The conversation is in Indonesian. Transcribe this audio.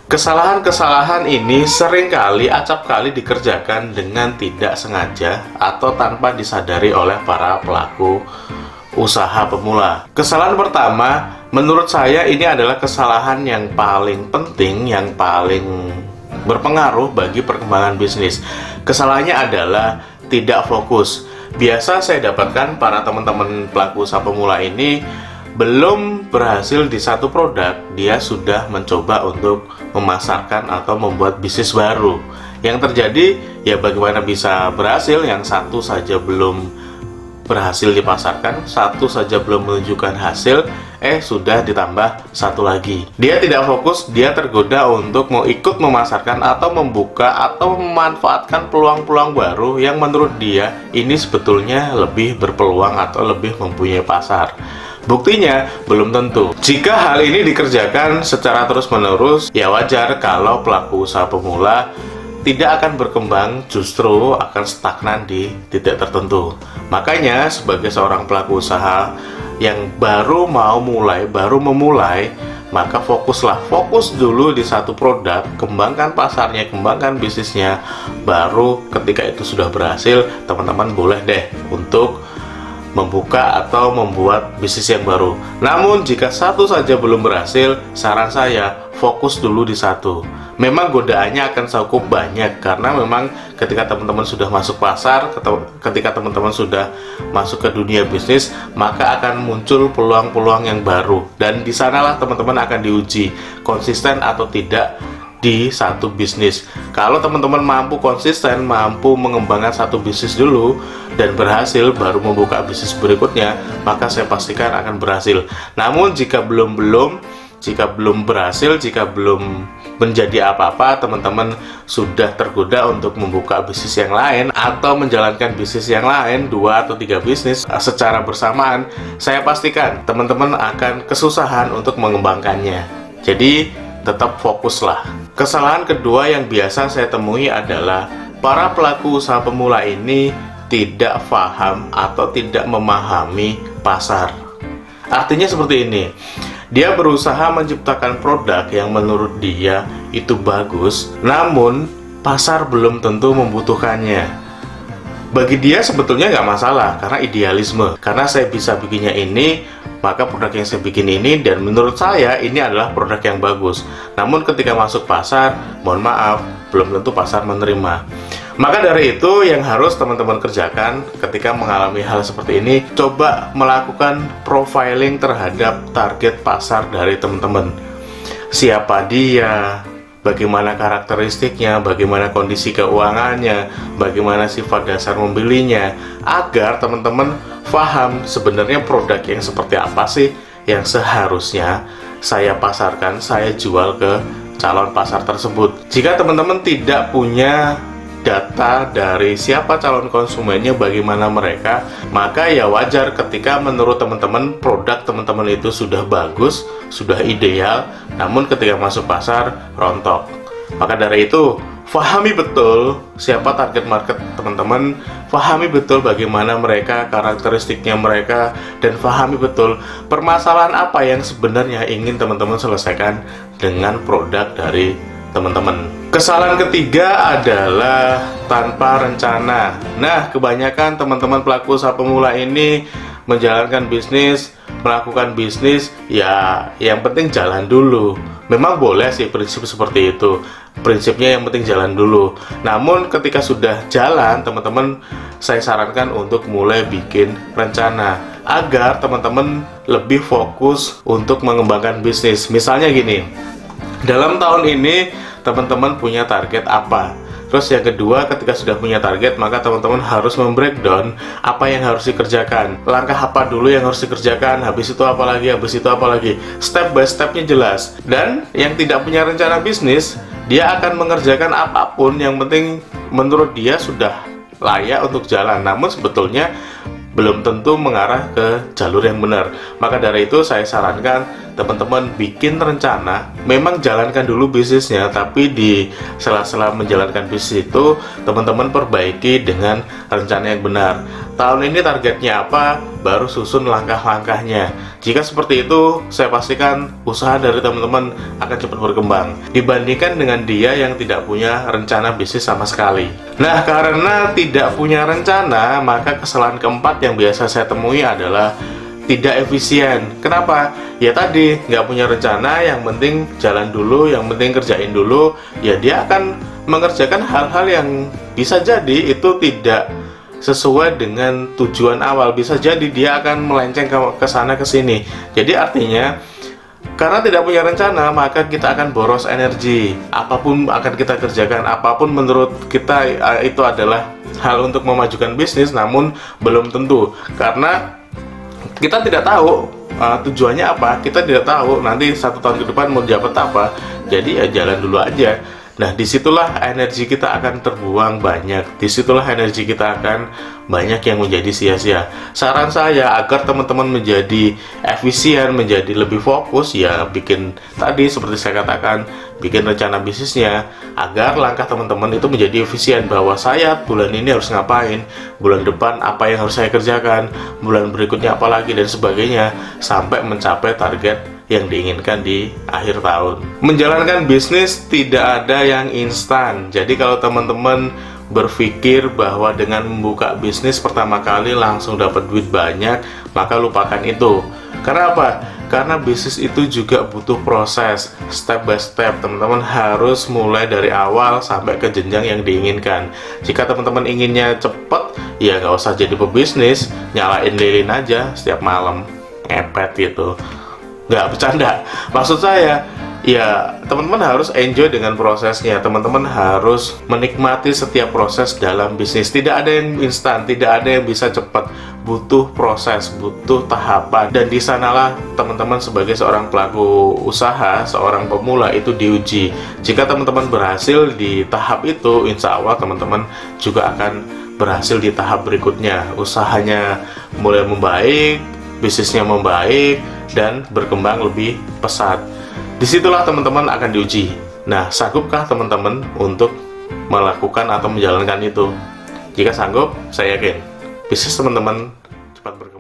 Kesalahan-kesalahan ini seringkali acap kali dikerjakan dengan tidak sengaja atau tanpa disadari oleh para pelaku usaha pemula. Kesalahan pertama, menurut saya ini adalah kesalahan yang paling penting, yang paling berpengaruh bagi perkembangan bisnis. Kesalahannya adalah tidak fokus. Biasa saya dapatkan para teman-teman pelaku usaha pemula ini belum berhasil di satu produk, dia sudah mencoba untuk memasarkan atau membuat bisnis baru. Yang terjadi, ya bagaimana bisa berhasil, yang satu saja belum berhasil dipasarkan, satu saja belum menunjukkan hasil, sudah ditambah satu lagi. Dia tidak fokus, dia tergoda untuk mau ikut memasarkan atau membuka atau memanfaatkan peluang-peluang baru yang menurut dia ini sebetulnya lebih berpeluang atau lebih mempunyai pasar. Buktinya, belum tentu. Jika hal ini dikerjakan secara terus-menerus, ya wajar kalau pelaku usaha pemula tidak akan berkembang, justru akan stagnan di titik tertentu. Makanya, sebagai seorang pelaku usaha yang baru memulai, maka fokuslah. Fokus dulu di satu produk, kembangkan pasarnya, kembangkan bisnisnya. Baru ketika itu sudah berhasil, teman-teman boleh deh untuk membuka atau membuat bisnis yang baru. Namun jika satu saja belum berhasil, saran saya fokus dulu di satu. Memang godaannya akan cukup banyak, karena memang ketika teman-teman sudah masuk pasar, ketika teman-teman sudah masuk ke dunia bisnis, maka akan muncul peluang-peluang yang baru, dan di sanalah teman-teman akan diuji konsisten atau tidak di satu bisnis. Kalau teman-teman mampu konsisten, mampu mengembangkan satu bisnis dulu dan berhasil, baru membuka bisnis berikutnya, maka saya pastikan akan berhasil. Namun jika belum berhasil, jika belum menjadi apa-apa, teman-teman sudah tergoda untuk membuka bisnis yang lain atau menjalankan bisnis yang lain, 2 atau 3 bisnis secara bersamaan, saya pastikan teman-teman akan kesusahan untuk mengembangkannya. Jadi tetap fokuslah. Kesalahan kedua yang biasa saya temui adalah para pelaku usaha pemula ini tidak paham atau tidak memahami pasar. Artinya seperti ini, dia berusaha menciptakan produk yang menurut dia itu bagus, namun pasar belum tentu membutuhkannya. Bagi dia sebetulnya nggak masalah, karena idealisme. Karena saya bisa bikinnya ini, maka produk yang saya bikin ini, dan menurut saya ini adalah produk yang bagus. Namun ketika masuk pasar, mohon maaf, belum tentu pasar menerima. Maka dari itu yang harus teman-teman kerjakan ketika mengalami hal seperti ini, coba melakukan profiling terhadap target pasar dari teman-teman. Siapa dia, bagaimana karakteristiknya, bagaimana kondisi keuangannya, bagaimana sifat dasar membelinya, agar teman-teman paham sebenarnya produk yang seperti apa sih yang seharusnya saya pasarkan, saya jual ke calon pasar tersebut. Jika teman-teman tidak punya data dari siapa calon konsumennya, bagaimana mereka, maka ya wajar ketika menurut teman-teman produk teman-teman itu sudah bagus, sudah ideal, namun ketika masuk pasar rontok. Maka dari itu, pahami betul siapa target market teman-teman, pahami betul bagaimana mereka, karakteristiknya mereka, dan pahami betul permasalahan apa yang sebenarnya ingin teman-teman selesaikan dengan produk dari teman-teman. Kesalahan ketiga adalah tanpa rencana. Nah, kebanyakan teman-teman pelaku usaha pemula ini menjalankan bisnis, melakukan bisnis, ya yang penting jalan dulu. Memang boleh sih prinsip seperti itu. Prinsipnya yang penting jalan dulu. Namun ketika sudah jalan, teman-teman, saya sarankan untuk mulai bikin rencana agar teman-teman lebih fokus untuk mengembangkan bisnis. Misalnya gini, dalam tahun ini teman-teman punya target apa? Terus yang kedua, ketika sudah punya target, maka teman-teman harus membreakdown apa yang harus dikerjakan. Langkah apa dulu yang harus dikerjakan, habis itu apa lagi, habis itu apa lagi. Step by stepnya jelas. Dan yang tidak punya rencana bisnis, dia akan mengerjakan apapun, yang penting menurut dia sudah layak untuk jalan. Namun sebetulnya belum tentu mengarah ke jalur yang benar. Maka dari itu saya sarankan teman-teman bikin rencana, memang jalankan dulu bisnisnya, tapi di sela-sela menjalankan bisnis itu teman-teman perbaiki dengan rencana yang benar. tahun ini targetnya apa, baru susun langkah-langkahnya. Jika seperti itu, saya pastikan usaha dari teman-teman akan cepat berkembang dibandingkan dengan dia yang tidak punya rencana bisnis sama sekali. Nah, karena tidak punya rencana, maka kesalahan keempat yang biasa saya temui adalah tidak efisien. Kenapa? Ya tadi, nggak punya rencana, yang penting jalan dulu, yang penting kerjain dulu. Ya dia akan mengerjakan hal-hal yang bisa jadi itu tidak sesuai dengan tujuan awal. Bisa jadi dia akan melenceng ke sana ke sini. Jadi artinya, karena tidak punya rencana, maka kita akan boros energi. Apapun akan kita kerjakan, apapun menurut kita itu adalah hal untuk memajukan bisnis, namun belum tentu. Karena kita tidak tahu tujuannya apa, kita tidak tahu nanti 1 tahun ke depan mau dapat apa. Jadi ya jalan dulu aja. Nah, disitulah energi kita akan terbuang banyak. Disitulah energi kita akan banyak yang menjadi sia-sia. Saran saya agar teman-teman menjadi efisien, menjadi lebih fokus, ya bikin tadi seperti saya katakan, bikin rencana bisnisnya agar langkah teman-teman itu menjadi efisien. Bahwa saya bulan ini harus ngapain, bulan depan apa yang harus saya kerjakan, bulan berikutnya apa lagi, dan sebagainya, sampai mencapai target yang diinginkan di akhir tahun. Menjalankan bisnis tidak ada yang instan. Jadi kalau teman-teman berpikir bahwa dengan membuka bisnis pertama kali langsung dapat duit banyak, maka lupakan itu. Karena apa? Karena bisnis itu juga butuh proses, step by step. Teman-teman harus mulai dari awal sampai ke jenjang yang diinginkan. Jika teman-teman inginnya cepat, ya nggak usah jadi pebisnis, nyalain lilin aja setiap malam, ngepet gitu. Nggak bercanda, maksud saya ya teman-teman harus enjoy dengan prosesnya. Teman-teman harus menikmati setiap proses dalam bisnis. Tidak ada yang instan, tidak ada yang bisa cepat. Butuh proses, butuh tahapan. Dan di sanalah teman-teman sebagai seorang pelaku usaha, seorang pemula itu diuji. Jika teman-teman berhasil di tahap itu, insya Allah teman-teman juga akan berhasil di tahap berikutnya. Usahanya mulai membaik, bisnisnya membaik, dan berkembang lebih pesat. Disitulah teman-teman akan diuji. Nah, sanggupkah teman-teman untuk melakukan atau menjalankan itu? Jika sanggup, saya yakin bisnis teman-teman cepat berkembang.